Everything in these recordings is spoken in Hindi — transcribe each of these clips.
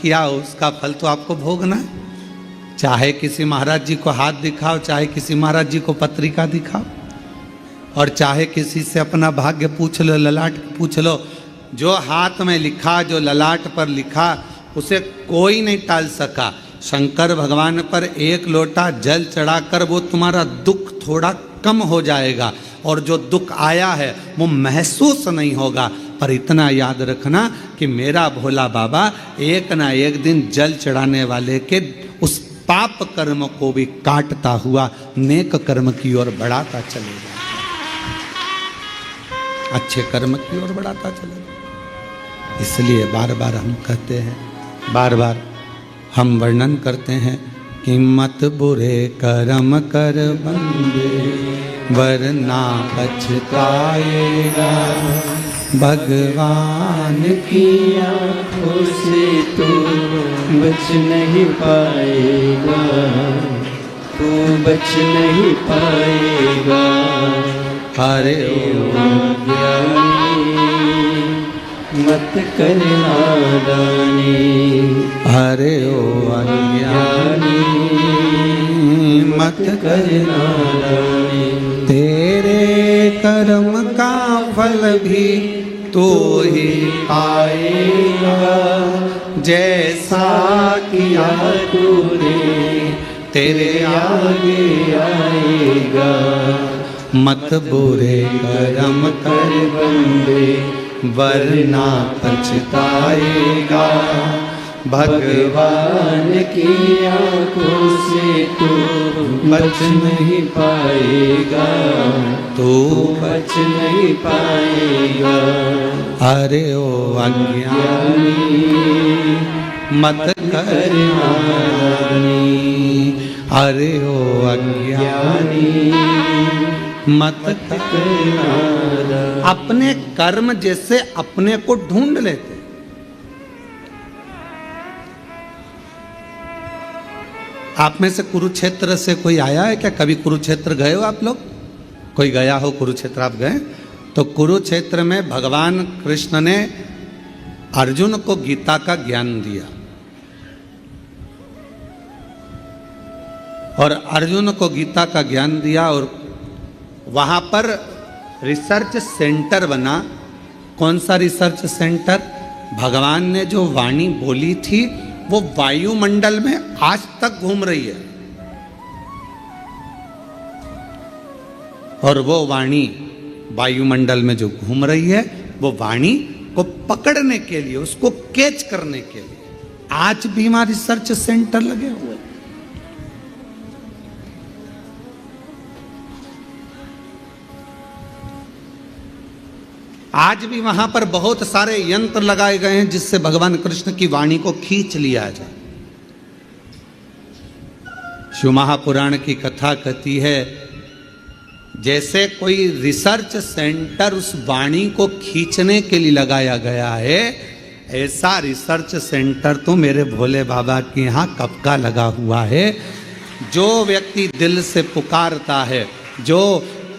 किया उसका फल तो आपको भोगना है। चाहे किसी महाराज जी को हाथ दिखाओ, चाहे किसी महाराज जी को पत्रिका दिखाओ, और चाहे किसी से अपना भाग्य पूछ लो, ललाट पूछ लो, जो हाथ में लिखा, जो ललाट पर लिखा, उसे कोई नहीं टाल सका। शंकर भगवान पर एक लोटा जल चढ़ाकर वो तुम्हारा दुख थोड़ा कम हो जाएगा, और जो दुख आया है वो महसूस नहीं होगा। पर इतना याद रखना कि मेरा भोला बाबा एक ना एक दिन जल चढ़ाने वाले के उस पाप कर्म को भी काटता हुआ नेक कर्म की ओर बढ़ाता चलेगा, अच्छे कर्म की ओर बढ़ाता चलेगा। इसलिए बार बार हम कहते हैं, बार बार हम वर्णन करते हैं कि मत बुरे कर्म कर बंदे वरना पछताएगा। भगवान की आँखों से तू बच नहीं पाएगा, तू बच नहीं पाएगा। हरे ज्ञानी मत कर नादानी, हरे ओ अज्ञानी मत कर नादानी। तेरे कर्म का फल भी तो ही पाएगा, जैसा किया तूने तेरे आगे आएगा। मत बुरे कर्म कर बंदे वरना पछताएगा। भगवान की आँखों से तू बच नहीं पाएगा, तू बच नहीं पाएगा। अरे ओ अज्ञानी मत कर नादानी, अरे ओ अज्ञानी मत कर नादानी। अपने कर्म जैसे अपने को ढूंढ लेते। आप में से कुरुक्षेत्र से कोई आया है क्या? कभी कुरुक्षेत्र गए हो आप लोग? कोई गया हो कुरुक्षेत्र? आप गए? तो कुरुक्षेत्र में भगवान कृष्ण ने अर्जुन को गीता का ज्ञान दिया, और अर्जुन को गीता का ज्ञान दिया, और वहां पर रिसर्च सेंटर बना। कौन सा रिसर्च सेंटर? भगवान ने जो वाणी बोली थी वो वायुमंडल में आज तक घूम रही है, और वो वाणी वायुमंडल में जो घूम रही है वो वाणी को पकड़ने के लिए, उसको कैच करने के लिए आज भी वहां रिसर्च सेंटर लगे हुए हैं। आज भी वहां पर बहुत सारे यंत्र लगाए गए हैं जिससे भगवान कृष्ण की वाणी को खींच लिया जाए। शिव महापुराण की कथा कहती है, जैसे कोई रिसर्च सेंटर उस वाणी को खींचने के लिए लगाया गया है, ऐसा रिसर्च सेंटर तो मेरे भोले बाबा के यहाँ कब का लगा हुआ है। जो व्यक्ति दिल से पुकारता है, जो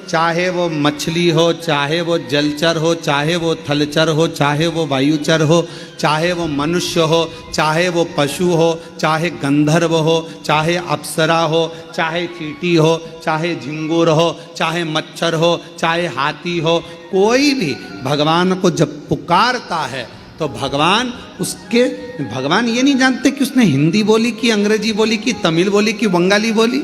चाहे वो मछली हो, चाहे वो जलचर हो, चाहे वो थलचर हो, चाहे वो वायुचर हो, चाहे वो मनुष्य हो, चाहे वो पशु हो, चाहे गंधर्व हो, चाहे अप्सरा हो, चाहे चींटी हो, चाहे झिंगुर हो, चाहे मच्छर हो, चाहे हाथी हो, कोई भी भगवान को जब पुकारता है तो भगवान ये नहीं जानते कि उसने हिंदी बोली कि अंग्रेजी बोली कि तमिल बोली कि बंगाली बोली,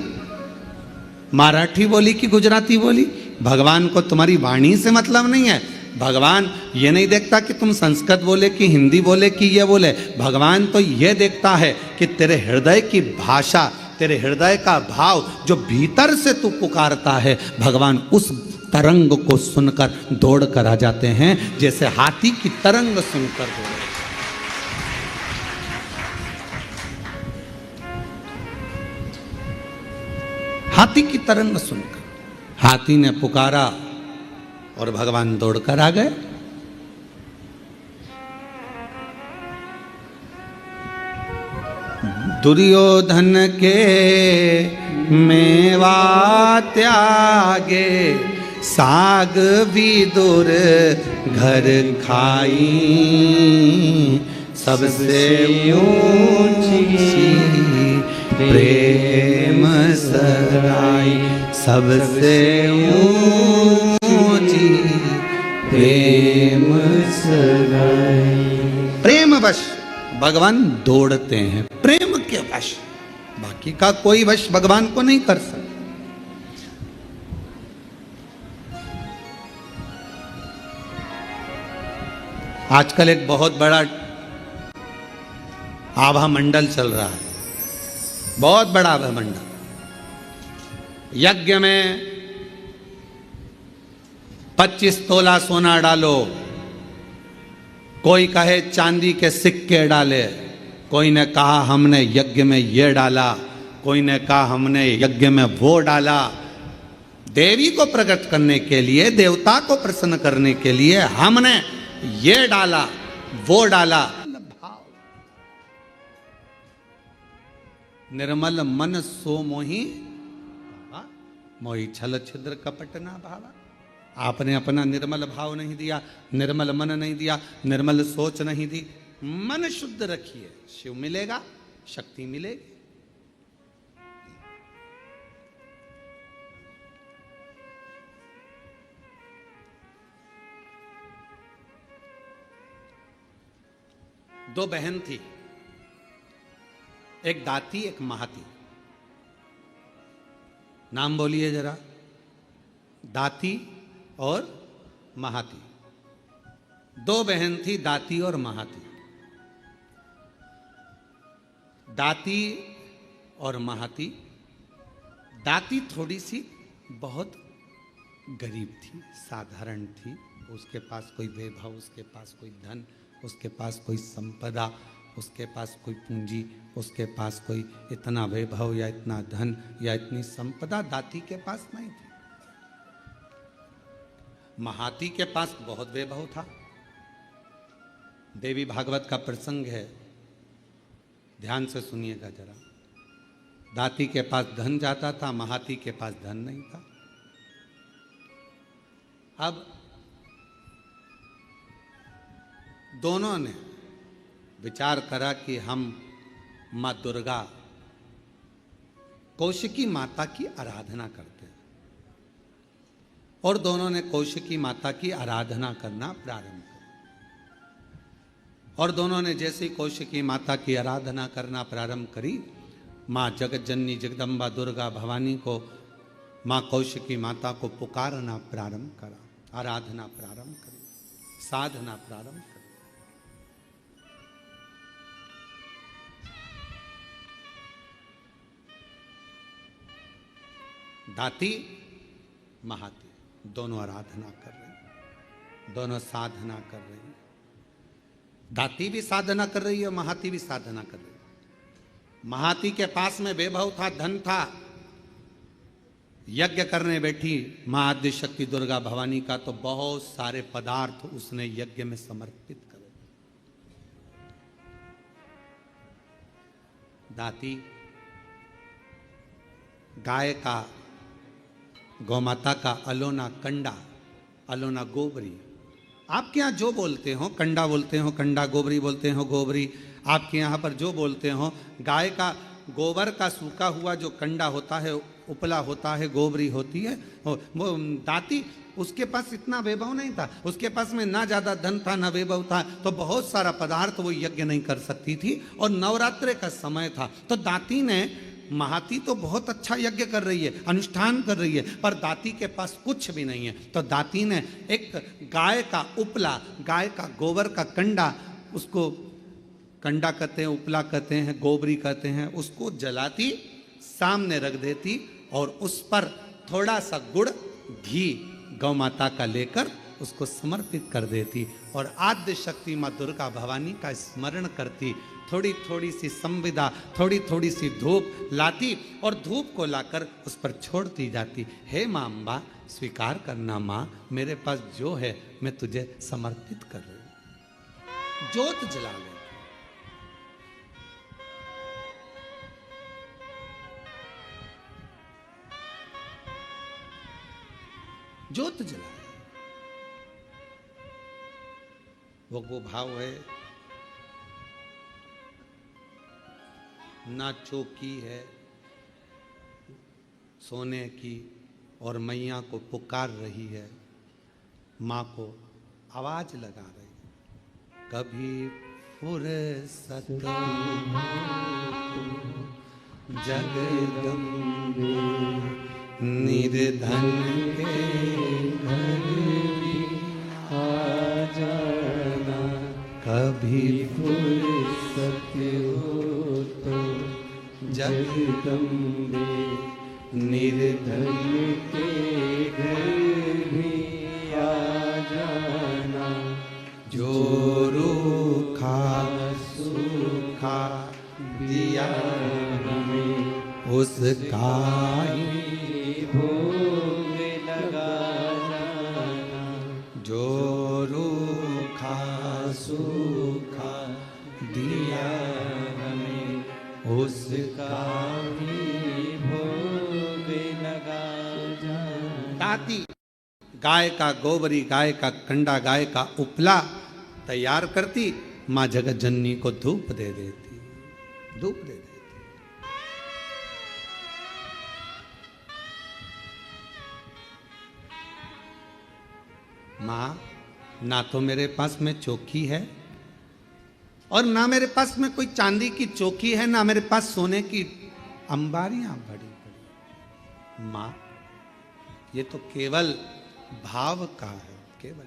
मराठी बोली कि गुजराती बोली। भगवान को तुम्हारी वाणी से मतलब नहीं है। भगवान ये नहीं देखता कि तुम संस्कृत बोले कि हिंदी बोले कि ये बोले। भगवान तो ये देखता है कि तेरे हृदय की भाषा, तेरे हृदय का भाव जो भीतर से तू पुकारता है, भगवान उस तरंग को सुनकर दौड़ कर आ जाते हैं, जैसे हाथी की तरंग सुनकर दौड़। हाथी की तरंग सुनकर हाथी ने पुकारा और भगवान दौड़कर आ गए। दुर्योधन के मेवा त्यागे, साग विदुर घर खाई, सबसे ऊंची प्रेम सगाई, सबसे ऊंची प्रेम सगाई। प्रेम वश भगवान दौड़ते हैं, प्रेम के वश, बाकी का कोई वश भगवान को नहीं कर सकता। आजकल एक बहुत बड़ा आभा मंडल चल रहा है, बहुत बड़ा आभा मंडल। यज्ञ में 25 तोला सोना डालो, कोई कहे चांदी के सिक्के डाले, कोई ने कहा हमने यज्ञ में ये डाला, कोई ने कहा हमने यज्ञ में वो डाला। देवी को प्रकट करने के लिए, देवता को प्रसन्न करने के लिए हमने ये डाला वो डाला। निर्मल मन सो मोही मोही छल छिद्र कपट ना भावा। आपने अपना निर्मल भाव नहीं दिया, निर्मल मन नहीं दिया, निर्मल सोच नहीं दी। मन शुद्ध रखिए, शिव मिलेगा, शक्ति मिलेगी। दो बहन थी, एक दाती एक महाती। नाम बोलिए जरा, दाती और महाती। दो बहन थी, दाती और महाती। दाती और महाती। दाती थोड़ी सी बहुत गरीब थी, साधारण थी। उसके पास कोई वैभव, उसके पास कोई धन, उसके पास कोई संपदा, उसके पास कोई पूंजी, उसके पास कोई इतना वैभव या इतना धन या इतनी संपदा दाती के पास नहीं थी। महाती के पास बहुत वैभव था। देवी भागवत का प्रसंग है, ध्यान से सुनिएगा जरा। दाती के पास धन जाता था, महाती के पास धन नहीं था। अब दोनों ने विचार करा कि हम माँ दुर्गा कौशिकी माता की आराधना करते हैं, और दोनों ने कौशिकी माता की आराधना करना प्रारंभ किया। और दोनों ने जैसे कौशिकी माता की आराधना करना प्रारंभ करी, माँ जगत जननी जगदम्बा दुर्गा भवानी को, माँ कौशिकी माता को पुकारना प्रारंभ करा, आराधना प्रारंभ करी, साधना प्रारंभ करी। दाती महाती दोनों आराधना कर रही, दोनों साधना कर रही। दाती भी साधना कर रही है, महाती भी साधना कर रही है। महाती के पास में वैभव था, धन था। यज्ञ करने बैठी मां आद्य शक्ति दुर्गा भवानी का, तो बहुत सारे पदार्थ उसने यज्ञ में समर्पित करे। दाती गाय का, गौमाता का अलोना कंडा, अलोना गोबरी, आपके यहाँ जो बोलते हो, कंडा बोलते हो कंडा, गोबरी बोलते हो गोबरी, आपके यहाँ पर जो बोलते हो, गाय का गोबर का सूखा हुआ जो कंडा होता है, उपला होता है, गोबरी होती है। वो दाती, उसके पास इतना वैभव नहीं था, उसके पास में ना ज़्यादा धन था ना वैभव था, तो बहुत सारा पदार्थ वो यज्ञ नहीं कर सकती थी। और नवरात्रे का समय था, तो दाती ने, महाती तो बहुत अच्छा यज्ञ कर रही है, अनुष्ठान कर रही है, पर दाती के पास कुछ भी नहीं है। तो दाती ने एक गाय का उपला, गाय का गोबर का कंडा, उसको कंडा कहते हैं, उपला कहते हैं, गोबरी कहते हैं, उसको जलाती, सामने रख देती और उस पर थोड़ा सा गुड़ घी गौ माता का लेकर उसको समर्पित कर देती और आद्य शक्ति माँ दुर्गा भवानी का स्मरण करती। थोड़ी थोड़ी सी संविदा, थोड़ी थोड़ी सी धूप लाती और धूप को लाकर उस पर छोड़ती जाती। हे माँ अम्बा, स्वीकार करना माँ, मेरे पास जो है मैं तुझे समर्पित कर रही हूँ। ज्योत जला ले, ज्योत जला, वो भाव है ना चौकी है सोने की, और मैया को पुकार रही है, माँ को आवाज लगा रही है, कभी फुर्सत जगदम्बे निर्धन के घर भी आ जाना, कभी फुर्सत हो तो जगदम्बे निर्धन के घर भी आ जाना, जो रूखा सूखा दिया हमें उसका ही भोग लगा जाना, जो रूखा सूखा दिया हमें उसका ही भोग लगा जाना। दाती गाय का गोबरी, गाय का कंडा, गाय का उपला तैयार करती, माँ जगत जननी को धूप दे देती, धूप दे देती। माँ, ना तो मेरे पास में चौकी है और ना मेरे पास में कोई चांदी की चौकी है, ना मेरे पास सोने की अंबारियां बड़ी बड़ी। माँ, ये तो केवल भाव का है, केवल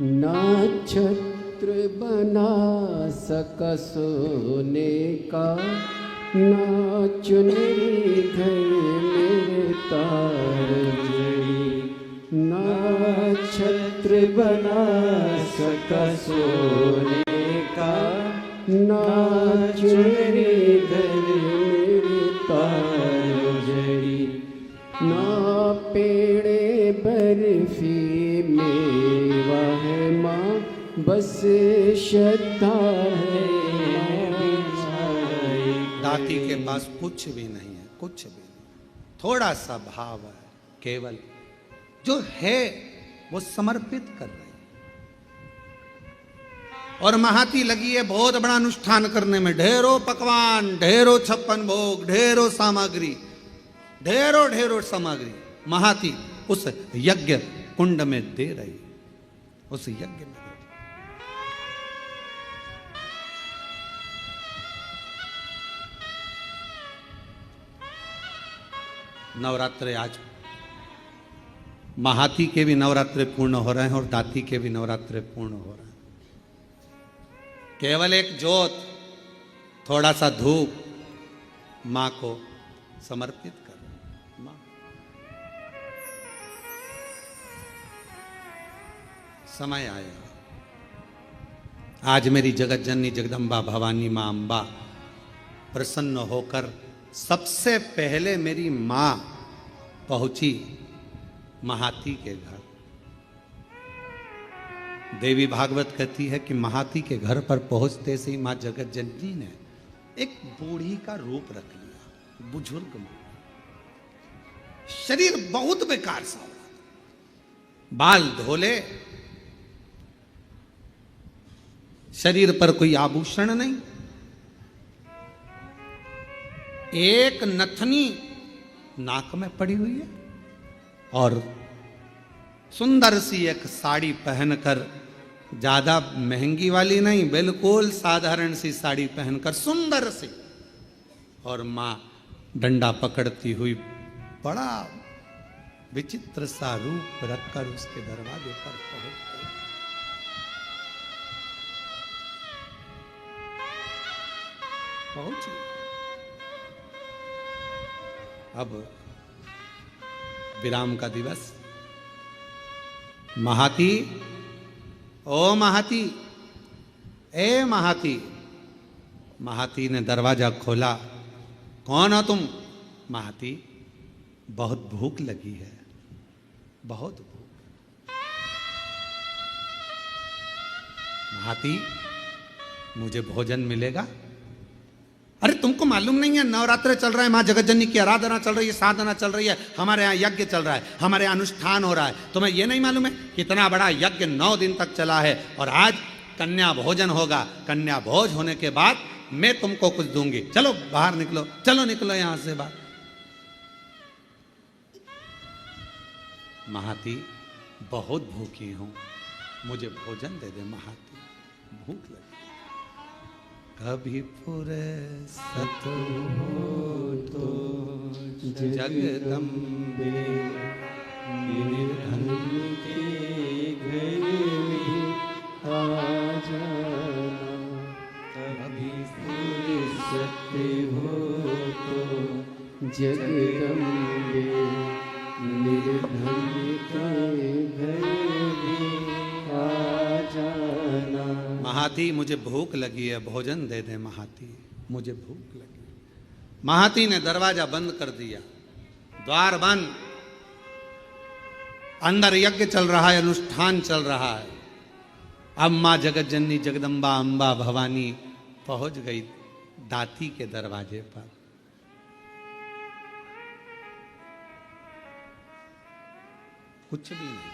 ना छत्र बना सका सोने का, ना चुनरी घर मेरे तार जड़ी, ना छत्र बना सका सोने का, ना चुनरी घर मेरे तार जड़ी, ना पेड़े बर्फी मेवा है माँ, बस श्रद्धा है दाती के पास कुछ भी नहीं है, कुछ भी नहीं, थोड़ा सा भाव है, केवल जो है वो समर्पित कर रही है। और महाती लगी है बहुत बड़ा अनुष्ठान करने में, ढेरों पकवान, ढेरों 56 भोग, ढेरों सामग्री, ढेरों ढेरों सामग्री महाती उस यज्ञ कुंड में दे रही, उस यज्ञ में दे रही। नवरात्रे आज महाती के भी नवरात्रे पूर्ण हो रहे हैं और दाती के भी नवरात्रे पूर्ण हो रहे हैं। केवल एक जोत, थोड़ा सा धूप मां को समर्पित कर। मां समय आया, आज मेरी जगत जननी जगदम्बा भवानी मां अंबा प्रसन्न होकर सबसे पहले मेरी मां पहुंची महाती के घर। देवी भागवत कहती है कि महाती के घर पर पहुंचते से ही मां जगत जननी ने एक बूढ़ी का रूप रख लिया, बुजुर्ग मां, शरीर बहुत बेकार सा हो रहा था, बाल धोले, शरीर पर कोई आभूषण नहीं, एक नथनी नाक में पड़ी हुई है और सुंदर सी एक साड़ी पहनकर, ज्यादा महंगी वाली नहीं, बिल्कुल साधारण सी साड़ी पहनकर सुंदर सी, और मां डंडा पकड़ती हुई बड़ा विचित्र सा रूप रखकर उसके दरवाजे पर पहुंच गई। पहुंची। अब विराम का दिवस, महाती, ओ महाती, ए महाती। महाती ने दरवाजा खोला, कौन हो तुम? महाती, बहुत भूख लगी है, बहुत भूख। महाती, मुझे भोजन मिलेगा? अरे तुमको मालूम नहीं है, नवरात्र चल रहा है, माँ जगतजननी की आराधना चल रही है, साधना चल रही है, हमारे यहाँ यज्ञ चल रहा है, हमारे यहाँ अनुष्ठान हो रहा है। तुम्हें ये नहीं मालूम है कितना बड़ा यज्ञ 9 दिन तक चला है, और आज कन्या भोजन होगा। कन्या भोज होने के बाद मैं तुमको कुछ दूंगी। चलो बाहर निकलो, चलो निकलो यहां से बाहर। महाती बहुत भूखी हूं, मुझे भोजन दे दे महाती, भूख लगी। कभी फुर्सत हो तो जगदम्बे निर्धन के घर आ जाना, कभी फुर्सत हो तो जगदम्बे निर्धन के घर आ जाना। महाती मुझे भूख लगी है, भोजन दे दे महाती, मुझे भूख लगी। महाती ने दरवाजा बंद कर दिया, द्वार बंद। अंदर यज्ञ चल रहा है, अनुष्ठान चल रहा है। अब मां जगतजननी जगदम्बा अंबा भवानी पहुंच गई दाती के दरवाजे पर। कुछ भी नहीं,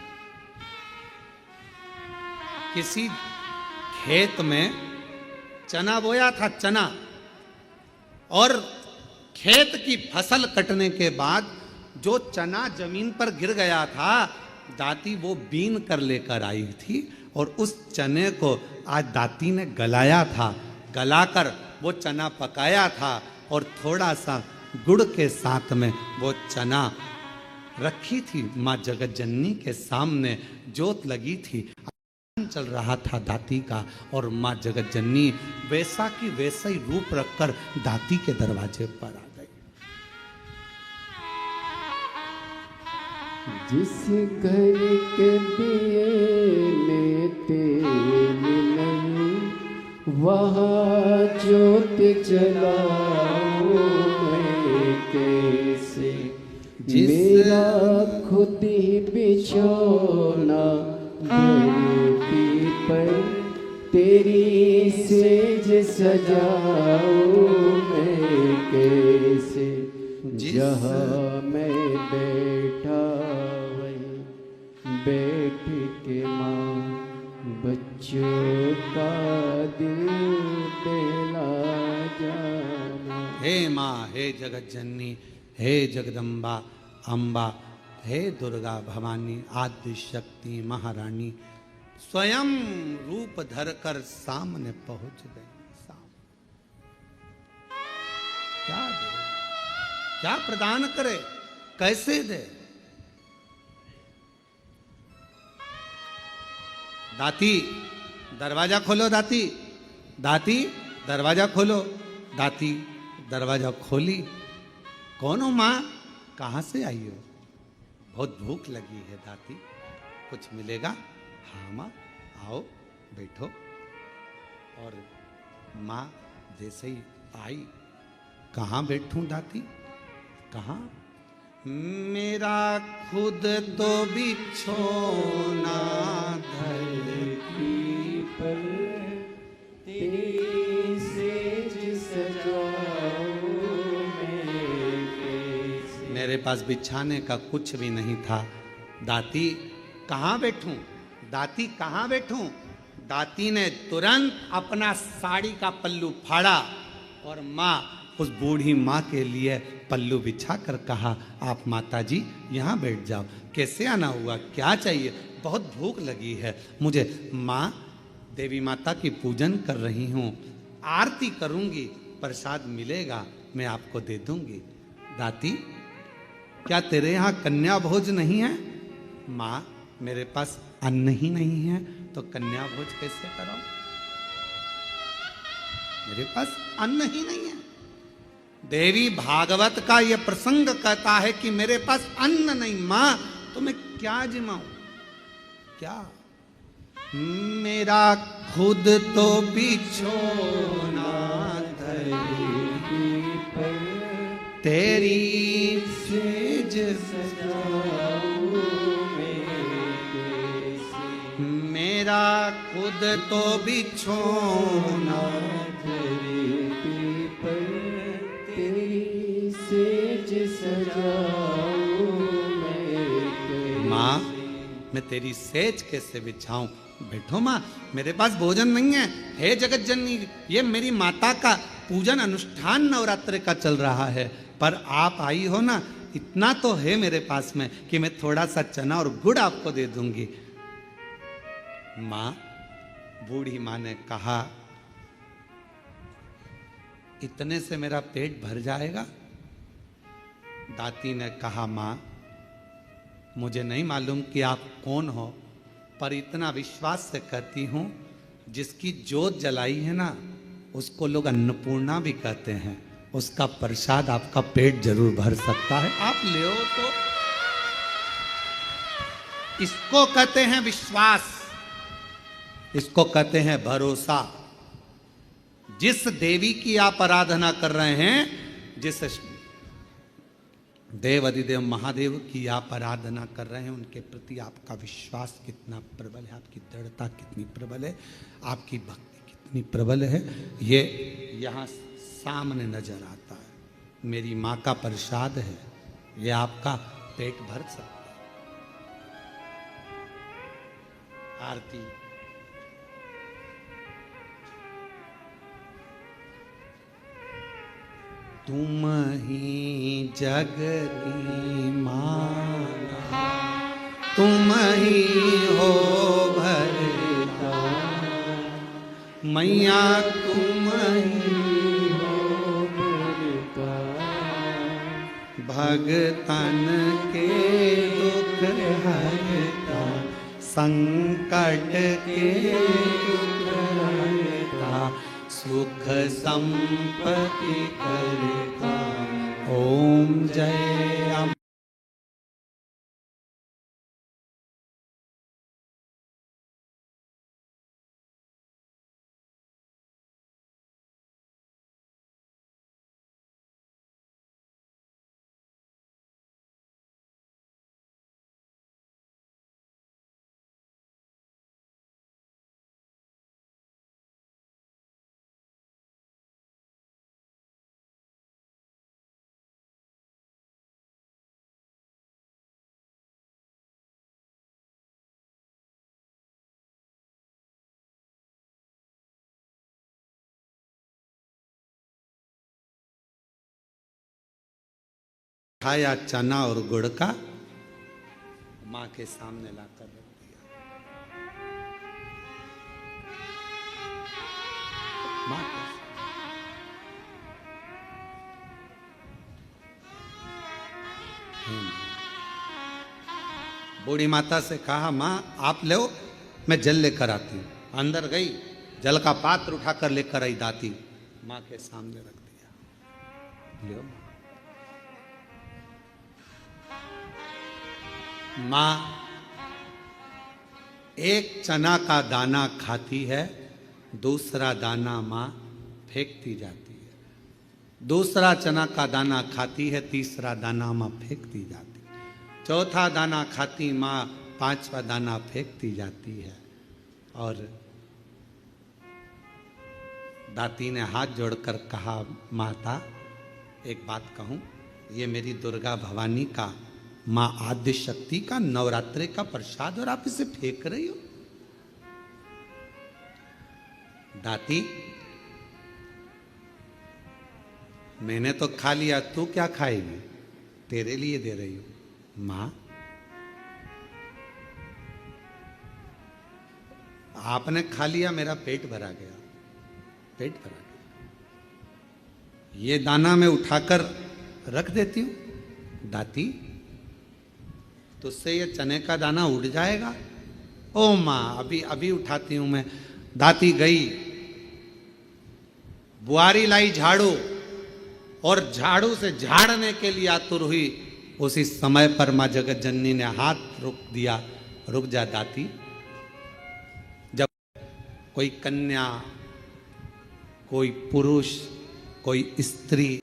किसी खेत में चना बोया था, चना, और खेत की फसल कटने के बाद जो चना जमीन पर गिर गया था, दाती वो बीन कर लेकर आई थी, और उस चने को आज दाती ने गलाया था। गलाकर वो चना पकाया था, और थोड़ा सा गुड़ के साथ में वो चना रखी थी माँ जगतजननी के सामने। जोत लगी थी, चल रहा था दाती का, और माँ जगतजननी वैसा की वैसा ही रूप रखकर दाती के दरवाजे पर आ गई। जिस घर के दिए में तेल नहीं, वहाँ ज्योत जलाऊं मैं कैसे। मेरा खुद ही बिछौना धरती पर, तेरी सेज सजाऊं मैं कैसे। जहाँ मैं बैठा वहीं बैठ के माँ बच्चों का दिल दिला जाना। हे माँ, हे जगतजननी, हे जगदम्बा अम्बा, हे दुर्गा भवानी, आदि शक्ति महारानी, स्वयं रूप धरकर सामने पहुंच गई। क्या दे, क्या प्रदान करे, कैसे दे। दाती दरवाजा खोलो, दाती, दाती दरवाजा खोलो। दाती दरवाजा खोली। कौन हो माँ, कहाँ से आई हो? बहुत भूख लगी है दाती, कुछ मिलेगा? हाँ माँ, आओ बैठो। और माँ जैसे ही आई, कहाँ बैठूं दाती, कहाँ? मेरा खुद तो बिछोना धरती पर, तेरी सेज सजाऊं मैं कैसे। मेरे पास बिछाने का कुछ भी नहीं था। दाती कहाँ बैठूं, दाती कहाँ बैठूं? दाती ने तुरंत अपना साड़ी का पल्लू फाड़ा, और माँ उस बूढ़ी माँ के लिए पल्लू बिछा कर कहा, आप माता जी यहाँ बैठ जाओ। कैसे आना हुआ, क्या चाहिए? बहुत भूख लगी है मुझे। माँ देवी माता की पूजन कर रही हूँ, आरती करूँगी, प्रसाद मिलेगा मैं आपको दे दूँगी। दाती क्या तेरे यहाँ कन्या भोज नहीं है? माँ मेरे पास अन्न ही नहीं है, तो कन्या भोज कैसे करो? मेरे पास अन्न ही नहीं है। देवी भागवत का यह प्रसंग कहता है कि मेरे पास अन्न नहीं। मां तो मैं क्या जिमाऊं, क्या? मेरा खुद तो बिछोना धरती पर, तेरी सेज सजाऊं मैं कैसे। मेरा खुद तो बिछोना धरती पर, सजाऊं मैं कैसे। माँ मैं तेरी सेज कैसे बिछाऊं। बैठो माँ, मेरे पास भोजन नहीं है। हे जगत जननी, ये मेरी माता का पूजन अनुष्ठान नवरात्र का चल रहा है, पर आप आई हो ना, इतना तो है मेरे पास में कि मैं थोड़ा सा चना और गुड़ आपको दे दूंगी। माँ, बूढ़ी माँ ने कहा, इतने से मेरा पेट भर जाएगा? दाती ने कहा, माँ मुझे नहीं मालूम कि आप कौन हो, पर इतना विश्वास से कहती हूं, जिसकी जोत जलाई है ना, उसको लोग अन्नपूर्णा भी कहते हैं। उसका प्रसाद आपका पेट जरूर भर सकता है, आप ले तो। इसको कहते हैं विश्वास, इसको कहते हैं भरोसा। जिस देवी की आप आराधना कर रहे हैं, जिस देव अधिदेव महादेव की आप आराधना कर रहे हैं, उनके प्रति आपका विश्वास कितना प्रबल है, आपकी दृढ़ता कितनी प्रबल है, आपकी भक्ति कितनी प्रबल है, ये यहाँ सामने नजर आता है। मेरी माँ का प्रसाद है, ये आपका पेट भर सकता है। आरती। तुम ही जगती माता, तुम ही हो भरता, मैया तुम ही हो भरता, भगतन के दुख हरता, संकट के दुख हरता, सुख संपत्ति करता। ओम जय अम्बे। खाया चना और गुड़ का, माँ के सामने लाकर रख दिया। माँ के बूढ़ी माता से कहा, माँ आप ले, मैं जल लेकर आती हूँ। अंदर गई, जल का पात्र उठाकर लेकर आई दाती, माँ के सामने रख दिया। लो माँ, एक चना का दाना खाती है, दूसरा दाना माँ फेंकती जाती है। दूसरा चना का दाना खाती है, तीसरा दाना माँ फेंकती जाती है। चौथा दाना खाती माँ, पांचवा दाना फेंकती जाती है। और दाती ने हाथ जोड़कर कहा, माता एक बात कहूँ, ये मेरी दुर्गा भवानी का, माँ आद्य शक्ति का नवरात्रि का प्रसाद, और आप इसे फेंक रही हो। दाती, मैंने तो खा लिया, तू क्या खाएगी? तेरे लिए दे रही हूं। माँ, आपने खा लिया, मेरा पेट भरा गया, पेट भरा गया। ये दाना मैं उठाकर रख देती हूं। दाती, तुझसे ये चने का दाना उड़ जाएगा। ओ माँ, अभी अभी उठाती हूं मैं। दाती गई, बुआरी लाई झाड़ू, और झाड़ू से झाड़ने के लिए आतुर हुई। उसी समय पर माँ जगत जननी ने हाथ रोक दिया। रुक जा दाती। जब कोई कन्या, कोई पुरुष, कोई स्त्री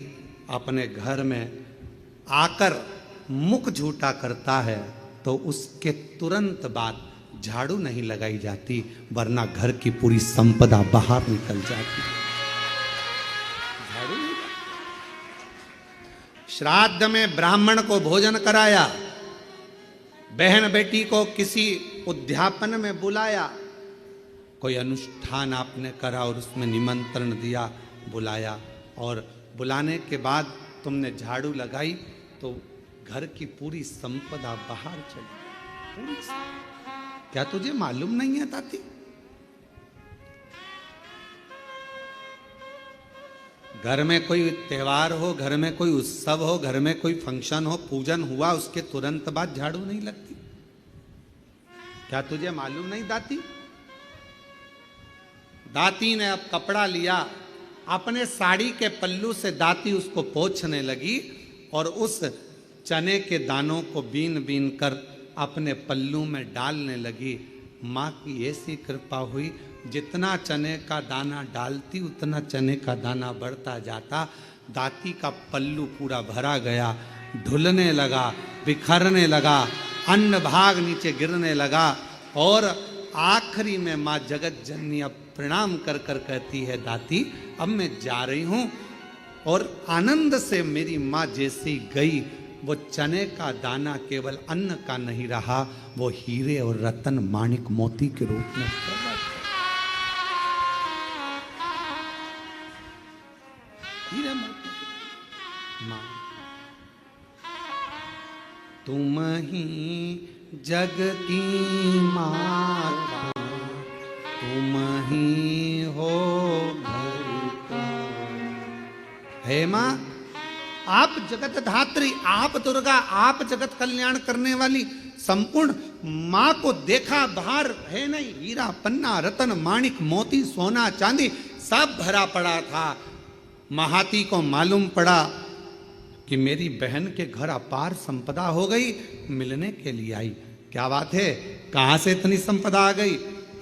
अपने घर में आकर मुख झूठा करता है, तो उसके तुरंत बाद झाड़ू नहीं लगाई जाती, वरना घर की पूरी संपदा बाहर निकल जाती। झाड़ू नहीं। श्राद्ध में ब्राह्मण को भोजन कराया, बहन बेटी को किसी उद्यापन में बुलाया, कोई अनुष्ठान आपने करा और उसमें निमंत्रण दिया, बुलाया, और बुलाने के बाद तुमने झाड़ू लगाई तो घर की पूरी संपदा बाहर चली, पूरी क्या तुझे मालूम नहीं है ताती? घर में कोई त्योहार हो, घर में कोई उत्सव हो, घर में कोई फंक्शन हो, पूजन हुआ, उसके तुरंत बाद झाड़ू नहीं लगती? क्या तुझे मालूम नहीं दाती? दाती ने अब कपड़ा लिया, अपने साड़ी के पल्लू से दाती उसको पोंछने लगी और उस चने के दानों को बीन बीन कर अपने पल्लू में डालने लगी। माँ की ऐसी कृपा हुई, जितना चने का दाना डालती उतना चने का दाना बढ़ता जाता। दाती का पल्लू पूरा भरा गया, ढुलने लगा, बिखरने लगा, अन्न भाग नीचे गिरने लगा, और आखिरी में माँ जगत जननी अब प्रणाम कर कर कहती है, दाती अब मैं जा रही हूँ। और आनंद से मेरी माँ जैसी गई, वो चने का दाना केवल अन्न का नहीं रहा, वो हीरे और रतन माणिक मोती के रूप में प्रकट। हीरे मोती माँ, तुम ही जग की माता, तुम ही हो घर का। हे माँ, आप जगत धात्री, आप दुर्गा, आप जगत कल्याण करने वाली संपूर्ण माँ को देखा, बाहर है नहीं, हीरा पन्ना रतन माणिक मोती सोना चांदी सब भरा पड़ा था। महाती को मालूम पड़ा कि मेरी बहन के घर अपार संपदा हो गई, मिलने के लिए आई। क्या बात है, कहाँ से इतनी संपदा आ गई?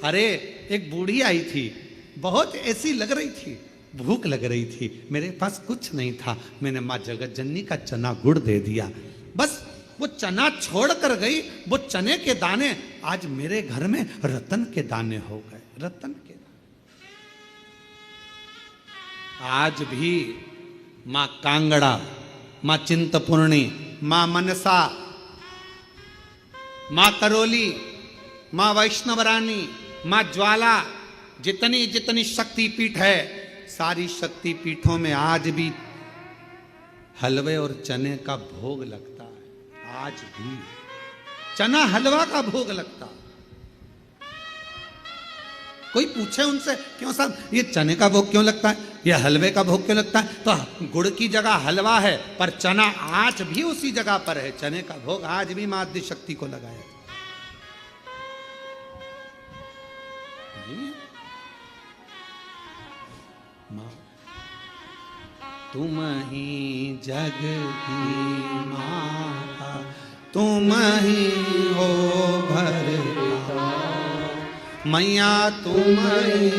अरे एक बूढ़ी आई थी, बहुत ऐसी लग रही थी, भूख लग रही थी, मेरे पास कुछ नहीं था, मैंने माँ जगत जननी का चना गुड़ दे दिया। बस वो चना छोड़ कर गई, वो चने के दाने आज मेरे घर में रतन के दाने हो गए, रतन के दाने। आज भी माँ कांगड़ा, माँ चिंतपूर्णी, माँ मनसा, माँ करोली, माँ वैष्णव रानी, माँ ज्वाला, जितनी जितनी शक्तिपीठ है, सारी शक्तिपीठों में आज भी हलवे और चने का भोग लगता है। आज भी चना हलवा का भोग लगता। कोई पूछे उनसे, क्यों साहब ये चने का भोग क्यों लगता है, ये हलवे का भोग क्यों लगता है? तो गुड़ की जगह हलवा है, पर चना आज भी उसी जगह पर है। चने का भोग आज भी माँ आदि शक्ति को लगाया। माँ, तुम ही जग की माता, तुम ही हो घर का, मैया तुम ही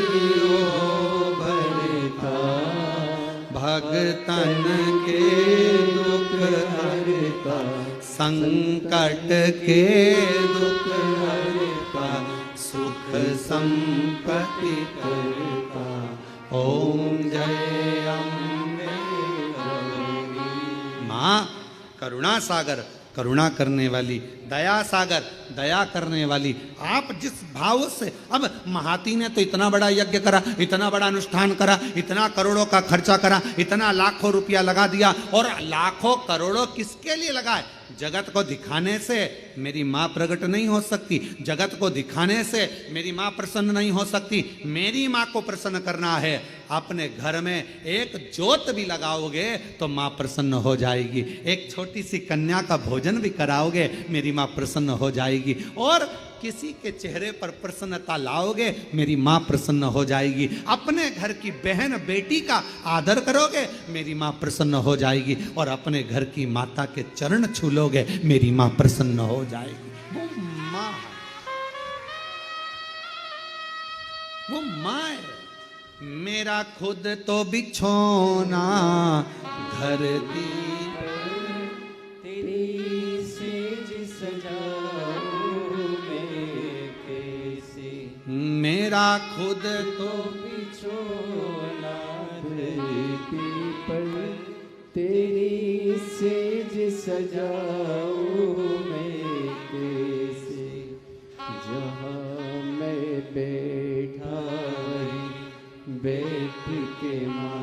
हो घर का, भगतन के दुख हरता, संकट के दुख हरता, सुख संपत्ति करता। ओम जय अम्बे गौरी। माँ करुणा सागर, करुणा करने वाली, दया सागर, दया करने वाली, आप जिस भाव से, अब महाती ने तो इतना बड़ा यज्ञ करा, इतना बड़ा अनुष्ठान करा, इतना करोड़ों का खर्चा करा, इतना लाखों रुपया लगा दिया, और लाखों करोड़ों किसके लिए लगाए? जगत को दिखाने से मेरी माँ प्रकट नहीं हो सकती, जगत को दिखाने से मेरी माँ प्रसन्न नहीं हो सकती। मेरी माँ को प्रसन्न करना है, अपने घर में एक ज्योत भी लगाओगे तो माँ प्रसन्न हो जाएगी, एक छोटी सी कन्या का भोजन भी कराओगे मेरी माँ प्रसन्न हो जाएगी, और किसी के चेहरे पर प्रसन्नता लाओगे मेरी माँ प्रसन्न हो जाएगी। अपने घर की बहन बेटी का आदर करोगे मेरी माँ प्रसन्न हो जाएगी, और अपने घर की माता के चरण छू लोगे मेरी माँ प्रसन्न हो जाएगी। वो माँ, वो माँ है। मेरा खुद तो बिछोना धरती, तेरी सेज सजाऊं मैं कैसे, मेरा खुद तो बिछोना धरती पर, तेरी सेज सजाऊं मैं कैसे, जहाँ मैं बैठा बैठ के माँ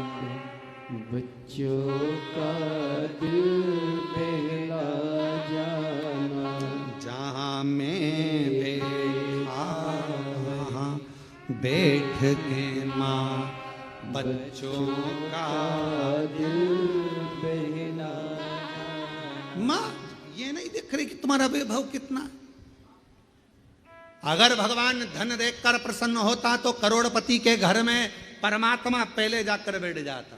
बच्चों का दिल बहला जाना। जहाँ मैं बैठा वहाँ बैठ के माँ बच्चों का दिल बहला। माँ ये नहीं देख रही कि तुम्हारा वैभव कितना। अगर भगवान धन देखकर प्रसन्न होता तो करोड़पति के घर में परमात्मा पहले जाकर बैठ जाता,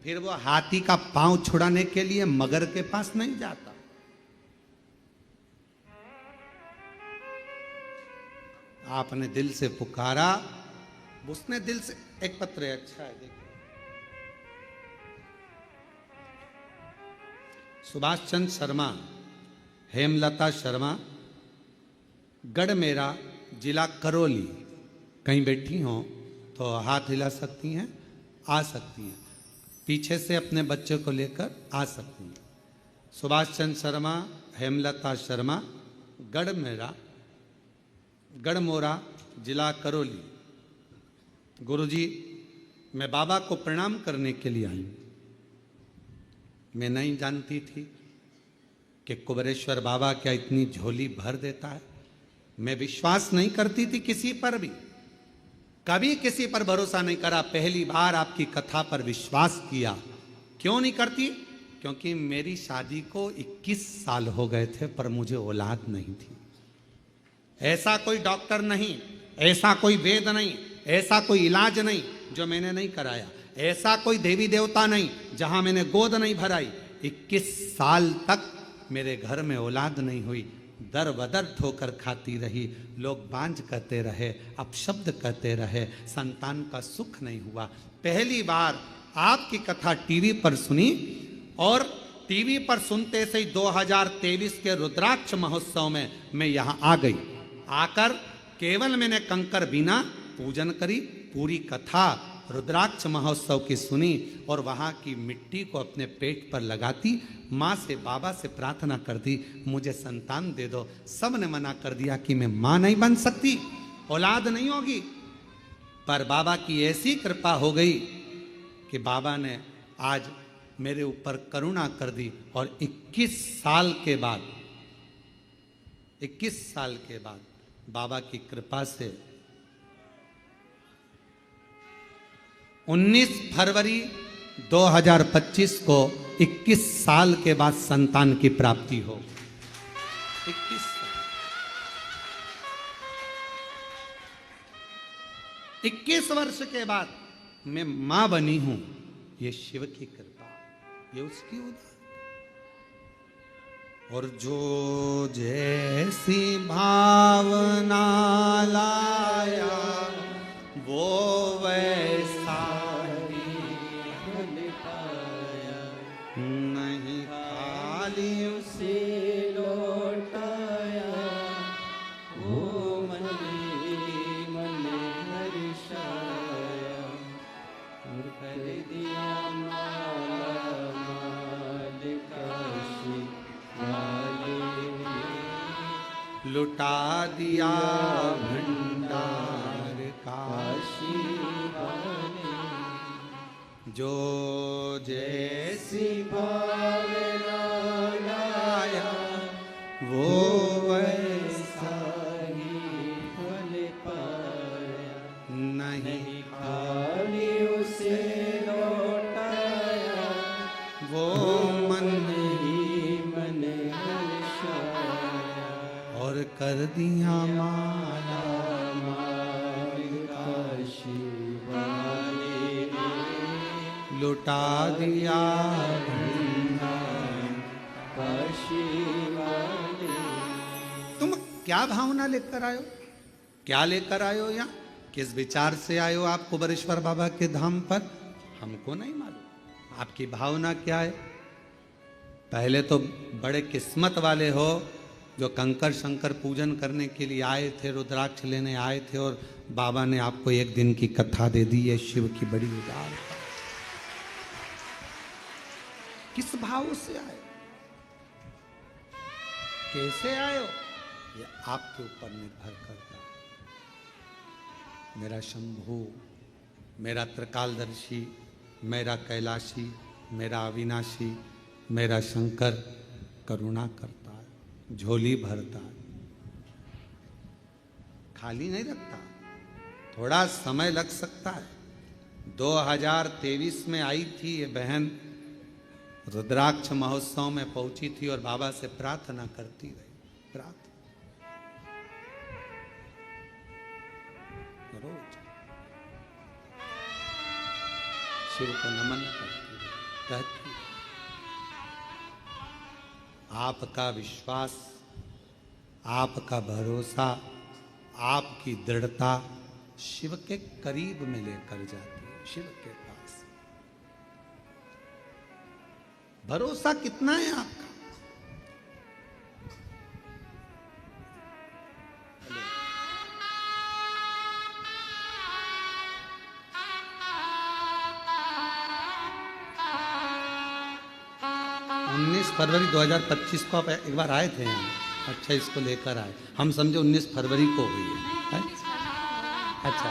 फिर वो हाथी का पांव छुड़ाने के लिए मगर के पास नहीं जाता। आपने दिल से पुकारा, उसने दिल से। एक पत्र है, अच्छा है, देखिए। सुभाष चंद्र शर्मा, हेमलता शर्मा, गढ़मेरा, जिला करौली। कहीं बैठी हो तो हाथ हिला सकती हैं, आ सकती हैं, पीछे से अपने बच्चे को लेकर आ सकती हैं। सुभाष चंद्र शर्मा, हेमलता शर्मा, गढ़मेरा, गढ़मोरा, जिला करौली। गुरुजी, मैं बाबा को प्रणाम करने के लिए आई। मैं नहीं जानती थी कि कुबेरेश्वर बाबा क्या इतनी झोली भर देता है। मैं विश्वास नहीं करती थी किसी पर भी, कभी किसी पर भरोसा नहीं करा। पहली बार आपकी कथा पर विश्वास किया। क्यों नहीं करती? क्योंकि मेरी शादी को 21 साल हो गए थे पर मुझे औलाद नहीं थी। ऐसा कोई डॉक्टर नहीं, ऐसा कोई वेद नहीं, ऐसा कोई इलाज नहीं जो मैंने नहीं कराया, ऐसा कोई देवी देवता नहीं जहां मैंने गोद नहीं भराई। 21 साल तक मेरे घर में औलाद नहीं हुई, दर बदर ठोकर खाती रही, लोग बांझ कहते रहे, अपशब्द कहते रहे, संतान का सुख नहीं हुआ। पहली बार आपकी कथा टीवी पर सुनी और टीवी पर सुनते से ही 2023 के रुद्राक्ष महोत्सव में मैं यहाँ आ गई। आकर केवल मैंने कंकर बीना पूजन करी, पूरी कथा रुद्राक्ष महोत्सव की सुनी और वहाँ की मिट्टी को अपने पेट पर लगाती, माँ से बाबा से प्रार्थना कर दी, मुझे संतान दे दो। सब ने मना कर दिया कि मैं माँ नहीं बन सकती, औलाद नहीं होगी। पर बाबा की ऐसी कृपा हो गई कि बाबा ने आज मेरे ऊपर करुणा कर दी और 21 साल के बाद बाबा की कृपा से 19 फरवरी 2025 को 21 साल के बाद संतान की प्राप्ति हो। 21 वर्ष के बाद मैं मां बनी हूं। ये शिव की कृपा, ये उसकी उदार। और जो जैसी भावना लाया वो वैसा ही फल पाया, नहीं खाली उसे लौटाया, वो मन मन हर्षाया, और कर दिया माला माल काशी वाले ने, लुटा दिया भंडार का काशी वाले। जो जैसी भावना लाया वो वैसा ही फल पाया, नहीं खाली उसे लौटाया, वो मन ही मन हर्षाया, और कर दिया माला माल काशी वाले ने, लुटा दिया काशी वाले। तुम क्या भावना लेकर आयो, क्या लेकर आयो यहाँ, किस विचार से आयो आप कुबेरेश्वर बाबा के धाम पर, हमको नहीं मालूम। आपकी भावना क्या है? पहले तो बड़े किस्मत वाले हो जो कंकर शंकर पूजन करने के लिए आए थे, रुद्राक्ष लेने आए थे और बाबा ने आपको एक दिन की कथा दे दी। है शिव की बड़ी उदार। किस भाव से आए, कैसे आए हो, ये आपके ऊपर निर्भर करता है। मेरा शंभु, मेरा त्रिकालदर्शी, मेरा कैलाशी, मेरा अविनाशी, मेरा शंकर करुणा करता है, झोली भरता है, खाली नहीं रखता। थोड़ा समय लग सकता है। 2023 में आई थी ये बहन, रुद्राक्ष महोत्सव में पहुंची थी और बाबा से प्रार्थना करती रही, प्रार्थना रोज शिव को नमन करती रही, कहती आपका विश्वास, आपका भरोसा, आपकी दृढ़ता शिव के करीब में लेकर जाती है, शिव के पास। भरोसा कितना है आपका? फरवरी 2025 को आप एक बार आए थे यहाँ। अच्छा, इसको लेकर आए, हम समझे 19 फरवरी को हुई है। अच्छा अच्छा,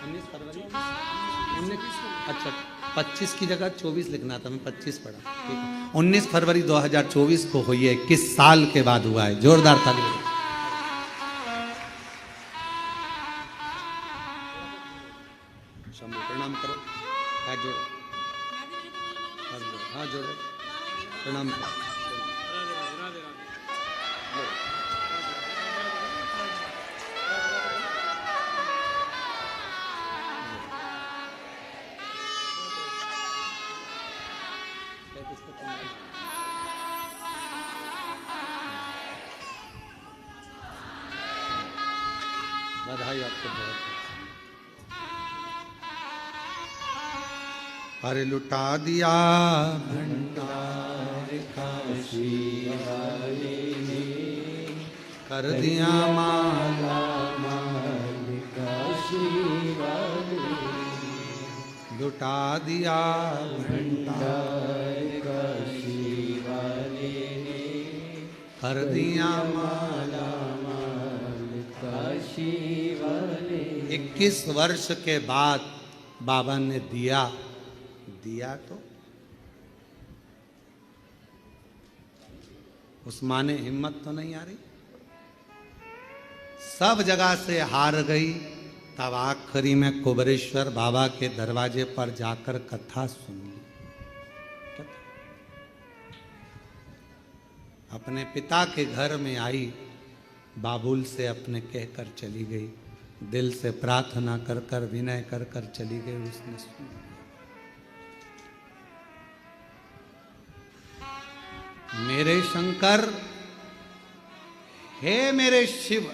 19 फरवरी 19, अच्छा 25 की जगह 24 लिखना था, मैं 25 पढ़ा, ठीक है। 19 फरवरी 2024 को हुई है, किस साल के बाद हुआ है? जोरदार ताली बजाओ। शंभू प्रणाम करो, हाथ जोड़ो, हाथ जोड़ो, प्रणाम करो। बधाई आपको बहुत। अरे लुटा दिया भंडार काशी वाले ने, कर दिया माला माल काशी वाले, लुटा दिया भंडार काशी वाले ने, कर दिया माला माल काशी वाले। 21 वर्ष के बाद बाबा ने दिया तो उस माने हिम्मत तो नहीं आ रही, सब जगह से हार गई। तब आखिरी में कुबरेश्वर बाबा के दरवाजे पर जाकर कथा सुन ली। अपने पिता के घर में आई, बाबुल से अपने कहकर चली गई, दिल से प्रार्थना कर कर विनय कर कर चली गई। उसने सुना, मेरे शंकर, हे मेरे शिव,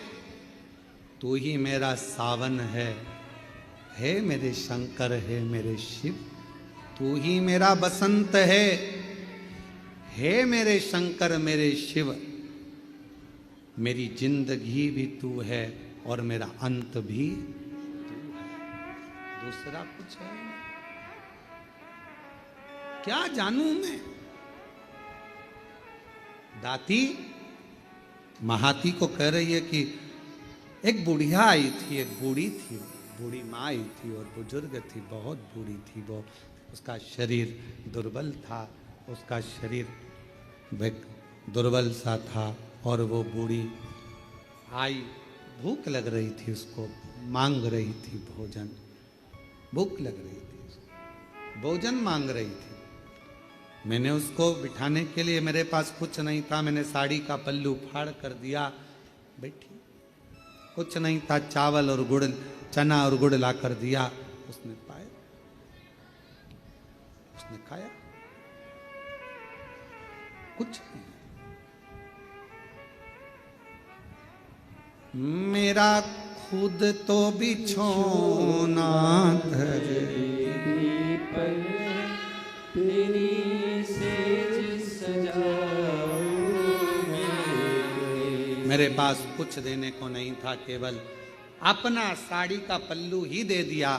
तू ही मेरा सावन है। हे मेरे शंकर, हे मेरे शिव, तू ही मेरा बसंत है। हे मेरे शंकर, मेरे शिव, मेरी जिंदगी भी तू है और मेरा अंत भी तू है, दूसरा कुछ है क्या जानूं मैं। दाती महाती को कह रही है कि एक बुढ़िया आई थी, एक बूढ़ी थी, बूढ़ी माँ आई थी और बुजुर्ग थी, बहुत बूढ़ी थी वो, उसका शरीर दुर्बल था, उसका शरीर दुर्बल सा था और वो बूढ़ी आई, भूख लग रही थी उसको, मांग रही थी भोजन, भूख लग रही थी उसको, भोजन मांग रही थी। मैंने उसको बिठाने के लिए, मेरे पास कुछ नहीं था, मैंने साड़ी का पल्लू फाड़ कर दिया, बैठी, कुछ नहीं था, चावल और गुड़, चना और गुड़ ला कर दिया, उसने पाया, उसने खाया, कुछ नहीं। मेरा खुद तो बिछोना धरे, तेरी सेज सजाऊं मेरे पास कुछ देने को नहीं था, केवल अपना साड़ी का पल्लू ही दे दिया।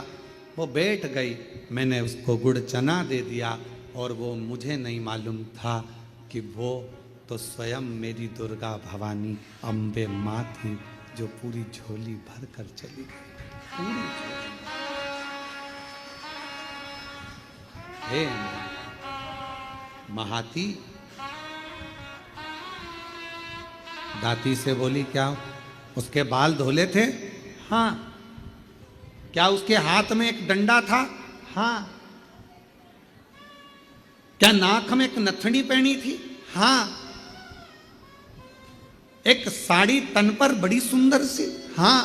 वो बैठ गई, मैंने उसको गुड़ चना दे दिया, और वो मुझे नहीं मालूम था कि वो तो स्वयं मेरी दुर्गा भवानी अम्बे माँ थी, जो पूरी झोली भर कर चली गई। पूरी झोली। हे महाती दाती से बोली, क्या उसके बाल धोले थे? हाँ। क्या उसके हाथ में एक डंडा था? हाँ। क्या नाक में एक नथनी पहनी थी? हाँ। एक साड़ी तन पर बड़ी सुंदर सी? हाँ।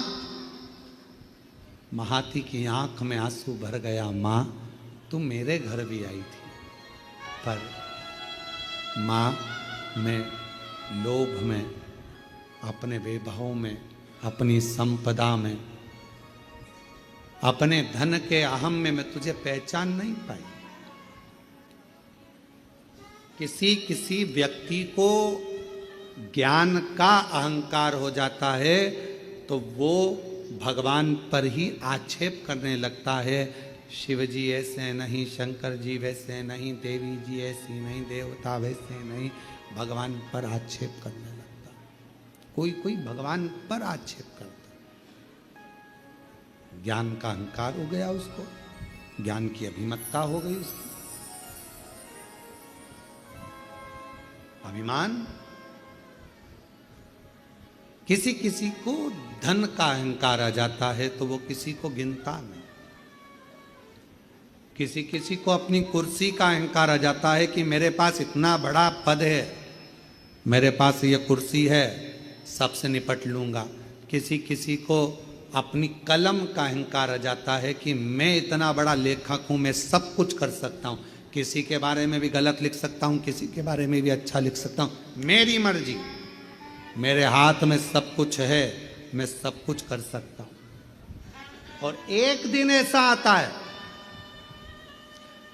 महाती की आंख में आंसू भर गया। मां, तू मेरे घर भी आई थी, पर मां, मैं लोभ में, अपने वैभव में, अपनी संपदा में, अपने धन के अहम में मैं तुझे पहचान नहीं पाई। किसी किसी व्यक्ति को ज्ञान का अहंकार हो जाता है तो वो भगवान पर ही आक्षेप करने लगता है। शिव जी ऐसे नहीं, शंकर जी वैसे नहीं, देवी जी ऐसी नहीं, देवता वैसे नहीं, भगवान पर आक्षेप करने लगता। कोई कोई भगवान पर आक्षेप करता। ज्ञान का अहंकार हो गया उसको, ज्ञान की अभिमत्ता हो गई उसकी, अभिमान। किसी किसी को धन का अहंकार आ जाता है तो वो किसी को गिनता नहीं। किसी किसी को अपनी कुर्सी का अहंकार आ जाता है कि मेरे पास इतना बड़ा पद है, मेरे पास ये कुर्सी है, सबसे निपट लूंगा। किसी किसी को अपनी कलम का अहंकार आ जाता है कि मैं इतना बड़ा लेखक हूं, मैं सब कुछ कर सकता हूं, किसी के बारे में भी गलत लिख सकता हूं, किसी के बारे में भी अच्छा लिख सकता हूं, मेरी मर्जी, मेरे हाथ में सब कुछ है, मैं सब कुछ कर सकता हूं। और एक दिन ऐसा आता है,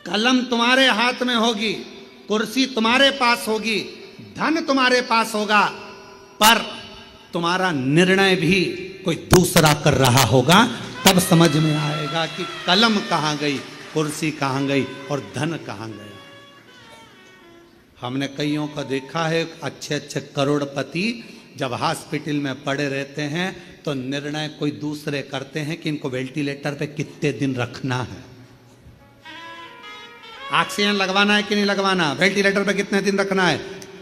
कलम तुम्हारे हाथ में होगी, कुर्सी तुम्हारे पास होगी, धन तुम्हारे पास होगा, पर तुम्हारा निर्णय भी कोई दूसरा कर रहा होगा। तब समझ में आएगा कि कलम कहां गई, कुर्सी कहां गई और धन कहां गया। हमने कईयों को देखा है, अच्छे अच्छे करोड़पति जब हॉस्पिटल में पड़े रहते हैं तो निर्णय कोई दूसरे करते हैं कि इनको वेंटिलेटर पे कितने दिन रखना है, ऑक्सीजन लगवाना है कि नहीं लगवाना, वेंटिलेटर पे कितने दिन रखना है,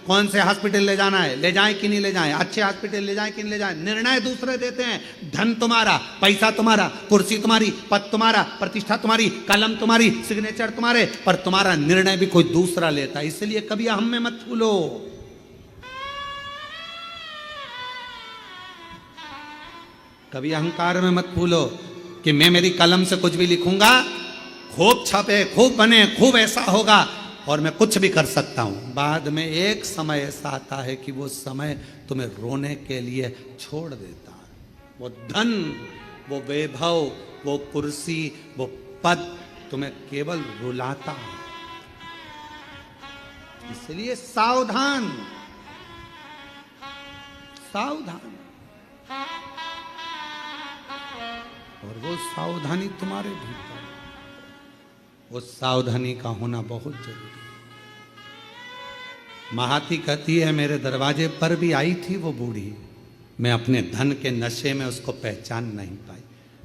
कौन से हॉस्पिटल ले जाना है, ले जाएं कि नहीं ले जाएं, अच्छे हॉस्पिटल ले जाएं कि नहीं ले जाएं। निर्णय दूसरे देते हैं। धन तुम्हारा, पैसा तुम्हारा, कुर्सी तुम्हारी, पद तुम्हारा, प्रतिष्ठा तुम्हारी, कलम तुम्हारी, सिग्नेचर तुम्हारे, पर तुम्हारा निर्णय भी कोई दूसरा लेता है। इसलिए कभी अहम में मत फूलो। कभी अहंकार में मत फूलो कि मैं मेरी कलम से कुछ भी लिखूंगा, खूब छपे, खूब बने, खूब ऐसा होगा और मैं कुछ भी कर सकता हूं। बाद में एक समय ऐसा आता है कि वो समय तुम्हें रोने के लिए छोड़ देता है। वो धन, वो वैभव, वो कुर्सी, वो पद तुम्हें केवल रुलाता है। इसलिए सावधान, सावधान। और वो सावधानी तुम्हारे भीतर, उस सावधानी का होना बहुत जरूरी है। महाती कहती है, मेरे दरवाजे पर भी आई थी वो बूढ़ी, मैं अपने धन के नशे में उसको पहचान नहीं पाई।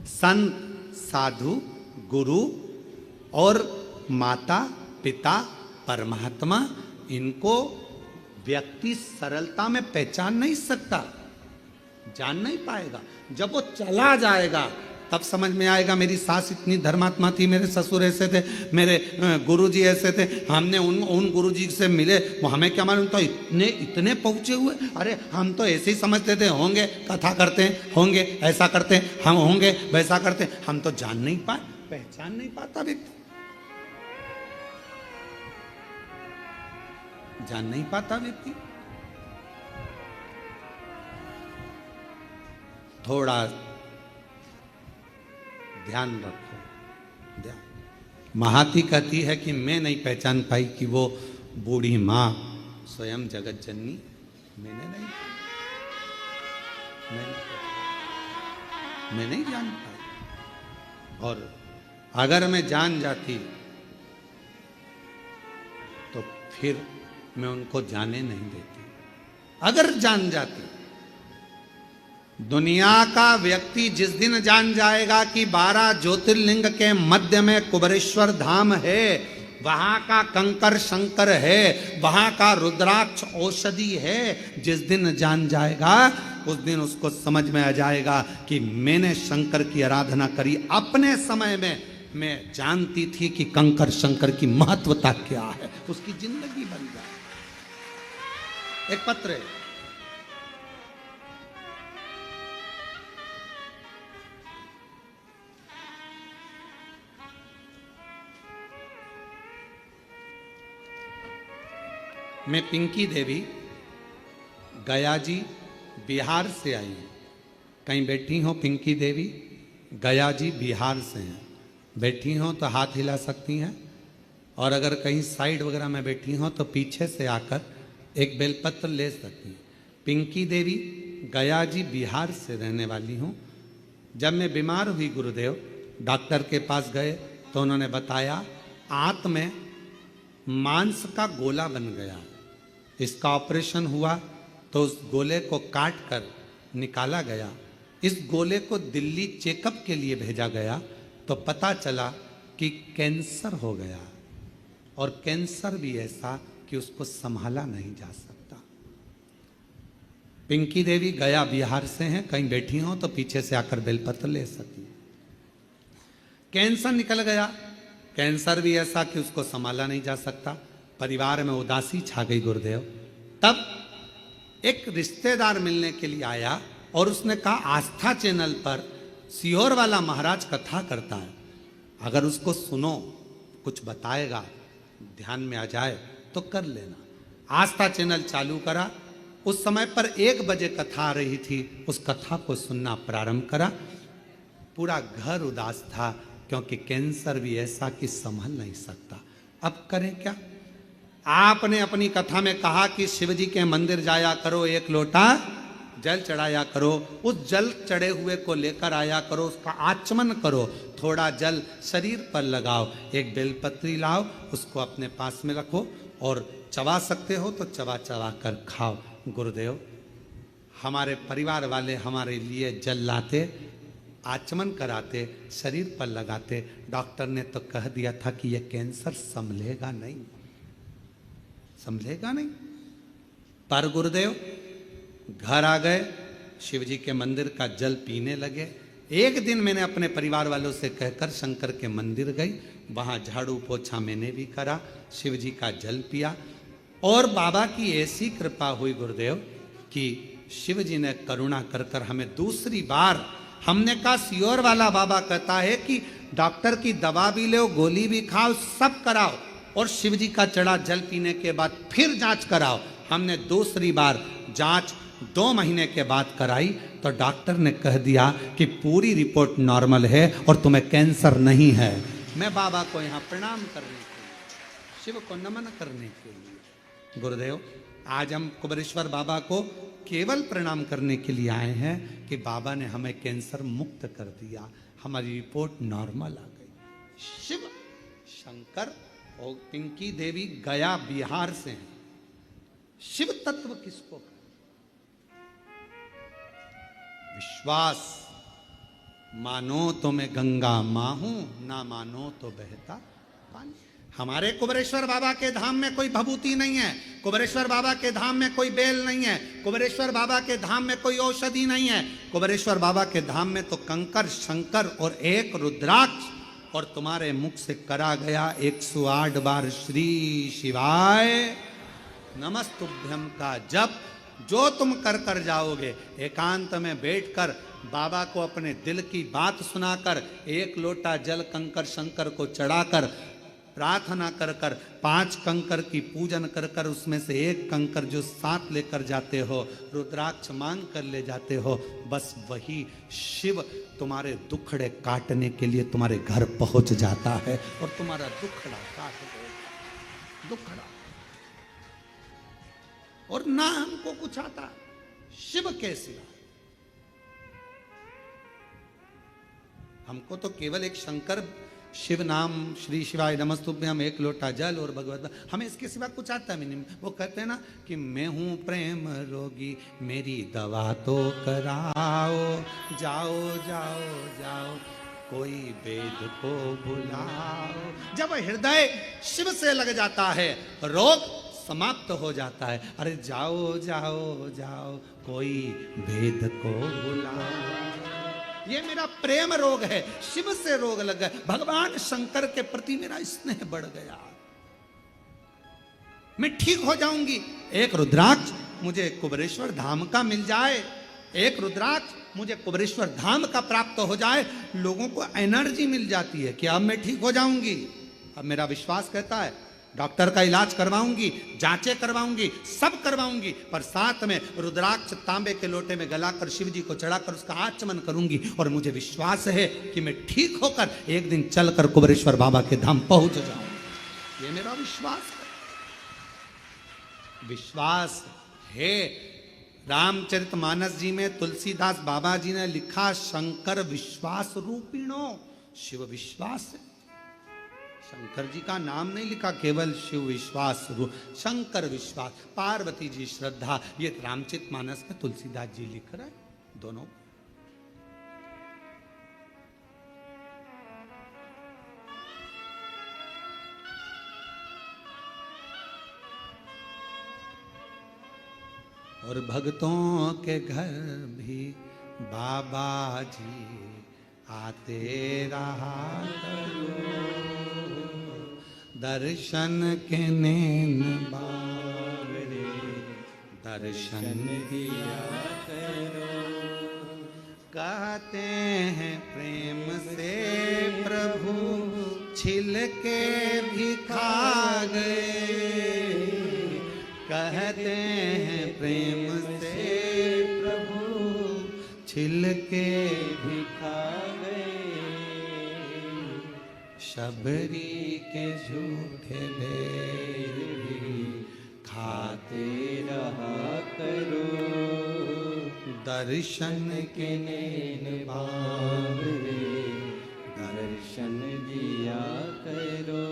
संत, साधु, गुरु और माता पिता परमात्मा, इनको व्यक्ति सरलता में पहचान नहीं सकता, जान नहीं पाएगा। जब वो चला जाएगा तब समझ में आएगा, मेरी सास इतनी धर्मात्मा थी, मेरे ससुर ऐसे थे, मेरे गुरुजी ऐसे थे, हमने उन गुरुजी से मिले, वो हमें क्या मालूम था इतने पहुंचे हुए। अरे हम तो ऐसे ही समझते थे, होंगे कथा करते हैं, होंगे ऐसा करते हैं, हम होंगे वैसा करते हैं। हम तो जान नहीं पाए, पहचान नहीं पाता व्यक्ति, जान नहीं पाता व्यक्ति। थोड़ा ध्यान रखो, ध्यान। महाती कहती है कि मैं नहीं पहचान पाई कि वो बूढ़ी माँ स्वयं जगत जननी, मैं नहीं जान पाई। और अगर मैं जान जाती फिर मैं उनको जाने नहीं देती। अगर जान जाती, दुनिया का व्यक्ति जिस दिन जान जाएगा कि 12 ज्योतिर्लिंग के मध्य में कुबेरेश्वर धाम है, वहां का कंकर शंकर है, वहां का रुद्राक्ष औषधि है, जिस दिन जान जाएगा उस दिन उसको समझ में आ जाएगा कि मैंने शंकर की आराधना करी अपने समय में। मैं जानती थी कि कंकर शंकर की महत्वता क्या है, उसकी जिंदगी बन जाए। एक पत्र है, मैं पिंकी देवी गया जी बिहार से आई हूँ। कहीं बैठी हो पिंकी देवी? गया जी बिहार से हैं। बैठी हो तो हाथ हिला सकती हैं, और अगर कहीं साइड वगैरह में बैठी हो तो पीछे से आकर एक बेलपत्र ले सकती हैं। पिंकी देवी गया जी बिहार से रहने वाली हूँ। जब मैं बीमार हुई गुरुदेव, डॉक्टर के पास गए तो उन्होंने बताया आंत में मांस का गोला बन गया। इसका ऑपरेशन हुआ तो उस गोले को काट कर निकाला गया। इस गोले को दिल्ली चेकअप के लिए भेजा गया तो पता चला कि कैंसर हो गया, और कैंसर भी ऐसा कि उसको संभाला नहीं जा सकता। पिंकी देवी गया बिहार से हैं, कहीं बैठी हो तो पीछे से आकर बेलपत्र ले सकती हैं। कैंसर निकल गया, कैंसर भी ऐसा कि उसको संभाला नहीं जा सकता। परिवार में उदासी छा गई गुरुदेव। तब एक रिश्तेदार मिलने के लिए आया और उसने कहा आस्था चैनल पर सीहोर वाला महाराज कथा करता है, अगर उसको सुनो, कुछ बताएगा, ध्यान में आ जाए तो कर लेना। आस्था चैनल चालू करा। उस समय पर 1 बजे कथा आ रही थी। उस कथा को सुनना प्रारंभ करा। पूरा घर उदास था, क्योंकि कैंसर भी ऐसा कि संभल नहीं सकता। अब करें क्या? आपने अपनी कथा में कहा कि शिव जी के मंदिर जाया करो, 1 लोटा जल चढ़ाया करो, उस जल चढ़े हुए को लेकर आया करो, उसका आचमन करो, थोड़ा जल शरीर पर लगाओ, एक बेलपत्री लाओ, उसको अपने पास में रखो, और चबा सकते हो तो चबा चबा कर खाओ। गुरुदेव, हमारे परिवार वाले हमारे लिए जल लाते, आचमन कराते, शरीर पर लगाते। डॉक्टर ने तो कह दिया था कि यह कैंसर संभलेगा नहीं, संभलेगा नहीं। पर गुरुदेव घर आ गए, शिव जी के मंदिर का जल पीने लगे। एक दिन मैंने अपने परिवार वालों से कहकर शंकर के मंदिर गई, वहां झाड़ू पोछा मैंने भी करा, शिव जी का जल पिया, और बाबा की ऐसी कृपा हुई गुरुदेव कि शिव जी ने करुणा कर कर हमें दूसरी बार, हमने कहा सीहोर वाला बाबा कहता है कि डॉक्टर की दवा भी लो, गोली भी खाओ, सब कराओ, और शिव जी का चढ़ा जल पीने के बाद फिर जांच कराओ। हमने दूसरी बार जांच 2 महीने के बाद कराई तो डॉक्टर ने कह दिया कि पूरी रिपोर्ट नॉर्मल है और तुम्हें कैंसर नहीं है। मैं बाबा को यहाँ प्रणाम करने के लिए, शिव को नमन करने के लिए, गुरुदेव आज हम कुबेरेश्वर बाबा को केवल प्रणाम करने के लिए आए हैं कि बाबा ने हमें कैंसर मुक्त कर दिया, हमारी रिपोर्ट नॉर्मल आ गई। शिव शंकर और पिंकी देवी गया बिहार से हैं। शिव तत्व किसको? विश्वास, मानो तो मैं गंगा मां हूं, ना मानो तो बहता पानी। हमारे कुबेरेश्वर बाबा के धाम में कोई भभूति नहीं है, कुबेरेश्वर बाबा के धाम में कोई बेल नहीं है, कुबेरेश्वर बाबा के धाम में कोई औषधि नहीं है। कुबेरेश्वर बाबा के धाम में तो कंकर शंकर और एक रुद्राक्ष, और तुम्हारे मुख से करा गया 108 बार श्री शिवाय नमस्तुभ्यम का जप, जो तुम कर कर जाओगे। एकांत में बैठकर बाबा को अपने दिल की बात सुनाकर, 1 लोटा जल कंकर शंकर को चढ़ाकर प्रार्थना कर कर, 5 कंकर की पूजन कर कर, उसमें से 1 कंकर जो साथ लेकर जाते हो, रुद्राक्ष मांग कर ले जाते हो, बस वही शिव तुम्हारे दुखड़े काटने के लिए तुम्हारे घर पहुंच जाता है और तुम्हारा दुखड़ा काट देगा। दुखड़ा, और ना हमको कुछ आता शिव के सिवा। हमको तो केवल एक शंकर शिव नाम श्री शिवाय नमस्तुभ्यम, एक लोटा जल और भगवत, हमें इसके सिवा कुछ आता भी नहीं। वो कहते हैं ना कि मैं हूँ प्रेम रोगी, मेरी दवा तो कराओ, जाओ जाओ जाओ कोई वेद को बुलाओ। जब हृदय शिव से लग जाता है रोग समाप्त हो जाता है। अरे जाओ जाओ जाओ कोई वेद को बुलाओ। ये मेरा प्रेम रोग है, शिव से रोग लग गया, भगवान शंकर के प्रति मेरा स्नेह बढ़ गया, मैं ठीक हो जाऊंगी। एक रुद्राक्ष मुझे कुबेरेश्वर धाम का मिल जाए, एक रुद्राक्ष मुझे कुबेरेश्वर धाम का प्राप्त हो जाए, लोगों को एनर्जी मिल जाती है कि अब मैं ठीक हो जाऊंगी। अब मेरा विश्वास कहता है डॉक्टर का इलाज करवाऊंगी, जांचें करवाऊंगी, सब करवाऊंगी, पर साथ में रुद्राक्ष तांबे के लोटे में गलाकर शिव जी को चढ़ाकर उसका आचमन करूंगी। और मुझे विश्वास है कि मैं ठीक होकर एक दिन चलकर कुबेरेश्वर बाबा के धाम पहुंच जाऊंगी। ये मेरा विश्वास है। विश्वास है। रामचरितमानस जी में तुलसीदास बाबा जी ने लिखा, शंकर विश्वास रूपिणो, शिव विश्वास है। शंकर जी का नाम नहीं लिखा, केवल शिव विश्वास, शंकर विश्वास, पार्वती जी श्रद्धा, ये रामचरितमानस में तुलसीदास जी लिख रहे हैं दोनों। और भक्तों के घर भी बाबा जी आते रहा करो, दर्शन के नैन बावरे दर्शन दिया करो। कहते हैं प्रेम से प्रभु छिल के भी खा गए, कहते हैं प्रेम से प्रभु छिल के भी खा गए, शबरी के झूठे बेर भी खाते रहा करो, दर्शन के नैन बावरे दर्शन दिया करो।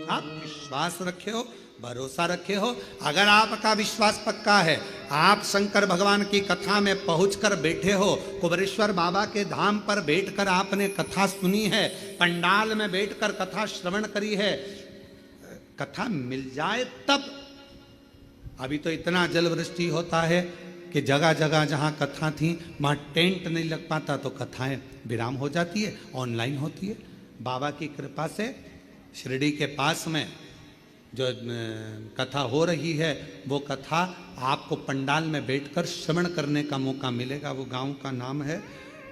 आप विश्वास रखे हो, भरोसा रखे हो। अगर आपका विश्वास पक्का है, आप शंकर भगवान की कथा में पहुंचकर बैठे हो, कुबेरेश्वर बाबा के धाम पर बैठकर आपने कथा सुनी है, पंडाल में बैठकर कथा श्रवण करी है, कथा मिल जाए तब। अभी तो इतना जल वृष्टि होता है कि जगह जगह जहाँ कथा थी वहाँ टेंट नहीं लग पाता, तो कथाएं विराम हो जाती है, ऑनलाइन होती है। बाबा की कृपा से शिरडी के पास में जो कथा हो रही है, वो कथा आपको पंडाल में बैठकर श्रवण करने का मौका मिलेगा। वो गांव का नाम है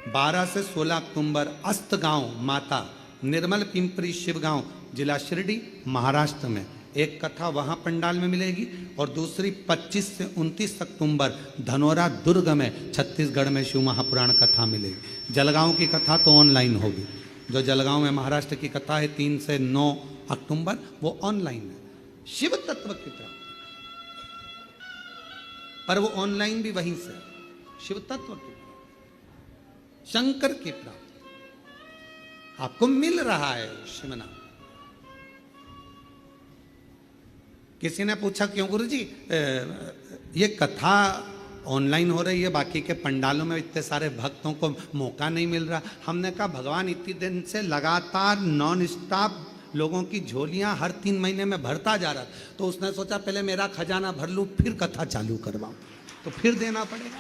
12 से 16 अक्टूबर, अस्त गांव माता, निर्मल पिंपरी शिव गांव, जिला शिरडी, महाराष्ट्र में। एक कथा वहाँ पंडाल में मिलेगी और दूसरी 25 से 29 अक्टूबर धनोरा दुर्ग में, छत्तीसगढ़ में शिव महापुराण कथा मिलेगी। जलगांव की कथा तो ऑनलाइन होगी। जो जलगांव में महाराष्ट्र की कथा है 3 से 9 अक्टूबर, वो ऑनलाइन है। शिव तत्व की प्राप्ति, पर वो ऑनलाइन भी वहीं से, शिव तत्व की प्राप्ति, शंकर की प्राप्ति आपको मिल रहा है। शिवनाम। किसी ने पूछा क्यों गुरुजी ये कथा ऑनलाइन हो रही है, बाकी के पंडालों में इतने सारे भक्तों को मौका नहीं मिल रहा? हमने कहा भगवान इतनी दिन से लगातार नॉन स्टॉप लोगों की झोलियां हर 3 महीने में भरता जा रहा, तो उसने सोचा पहले मेरा खजाना भर लूं फिर कथा चालू करवाऊं, तो फिर देना पड़ेगा।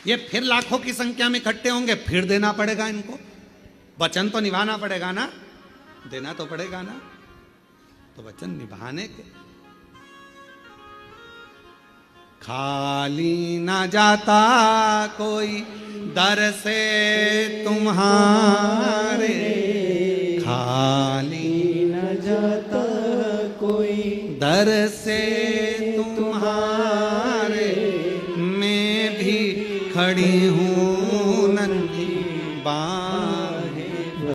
ये फिर लाखों की संख्या में इकट्ठे होंगे, फिर देना पड़ेगा इनको। वचन तो निभाना पड़ेगा ना, देना तो पड़ेगा ना, तो वचन निभाने के। खाली ना जाता कोई दर से तुम्हारे, खाली न जाता कोई दर से तुम्हारे, मैं भी खड़ी हूँ